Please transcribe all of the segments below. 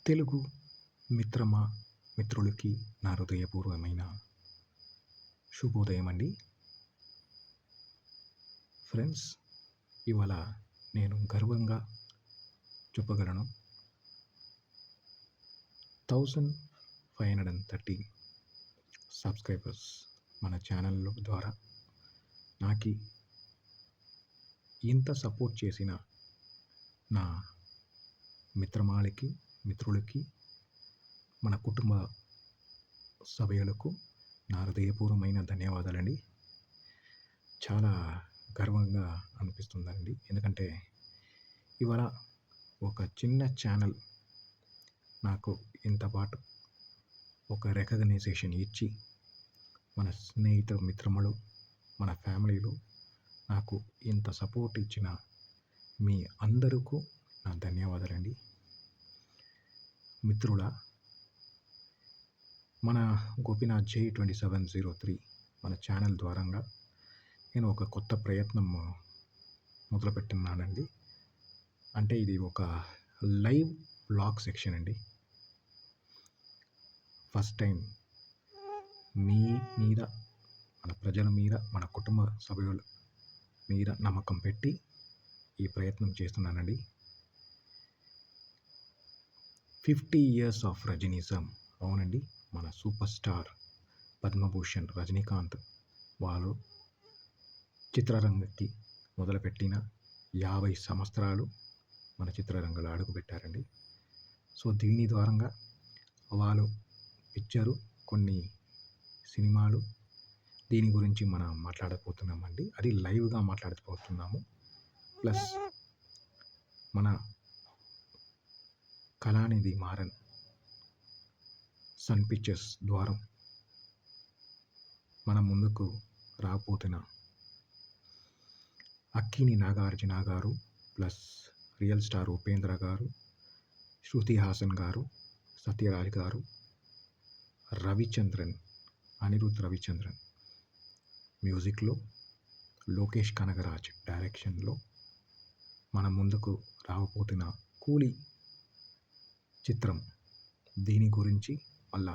తెలుగు మిత్రమా మిత్రులకి నా హృదయపూర్వమైన శుభోదయం అండి. ఫ్రెండ్స్, ఇవాళ నేను గర్వంగా చెప్పగలను 1530 సబ్స్క్రైబర్స్ మన ఛానల్ ద్వారా నాకు ఇంత సపోర్ట్ చేసిన నా మిత్రులకి, మన కుటుంబ సభ్యులకు నా హృదయపూర్వమైన ధన్యవాదాలండి. చాలా గర్వంగా అనిపిస్తుందండి. ఎందుకంటే ఇవాళ ఒక చిన్న ఛానల్ నాకు ఇంతపాటు ఒక రికగ్నైజేషన్ ఇచ్చి, మన మిత్రములు, మన ఫ్యామిలీలు నాకు ఇంత సపోర్ట్ ఇచ్చిన మీ అందరికీ నా ధన్యవాదాలండి. మిత్రుల, మన గోపీనాథ్ జై 2703 మన ఛానల్ ద్వారంగా నేను ఒక కొత్త ప్రయత్నం మొదలుపెట్టున్నానండి. అంటే ఇది ఒక లైవ్ వ్లాగ్ సెక్షన్ అండి. ఫస్ట్ టైం మీ మీద, మన ప్రజల మీద, మన కుటుంబ సభ్యుల మీద నమ్మకం పెట్టి ఈ ప్రయత్నం చేస్తున్నానండి. 50 years ఆఫ్ రజనీజం. అవునండి, మన సూపర్ స్టార్ పద్మభూషణ్ రజనీకాంత్ వాళ్ళు చిత్రరంగకి మొదలుపెట్టిన 50 సంవత్సరాలు మన చిత్రరంగంలో అడుగుపెట్టారండి. సో దీని ద్వారంగా వాళ్ళు పిక్చరు, కొన్ని సినిమాలు, దీని గురించి మనం మాట్లాడబోతున్నామండి. అది లైవ్గా మాట్లాడబోతున్నాము. ప్లస్ మన కళానిధి మారన్ సన్ పిక్చర్స్ ద్వారా మన ముందుకు రాబోతున్న అక్కిని నాగార్జున గారు, ప్లస్ రియల్ స్టార్ ఉపేంద్ర గారు, శృతి హాసన్ గారు, సత్యరాజ్ గారు, అనిరుద్ రవిచంద్రన్ మ్యూజిక్లో, లోకేష్ కనగరాజ్ డైరెక్షన్లో మన ముందుకు రాబోతున్న కూలీ చిత్రం. దీని గురించి మళ్ళా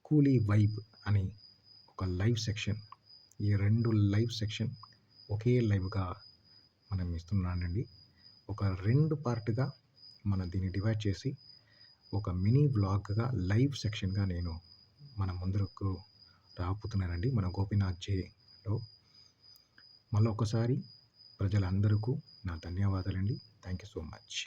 కూలీ వైబ్ అని ఒక లైవ్ సెక్షన్, ఈ 2 లైవ్ సెక్షన్ ఒకే లైవ్గా మనం ఇస్తున్నానండి. ఒక 2 పార్ట్గా మనం దీన్ని డివైడ్ చేసి ఒక మినీ వ్లాగ్గా లైవ్ సెక్షన్గా నేను మన ముందుకు రాబోతున్నానండి. మన గోపీనాథ్ జేలో మళ్ళీ ఒకసారి ప్రజలందరికీ నా ధన్యవాదాలండి. Thank you so much.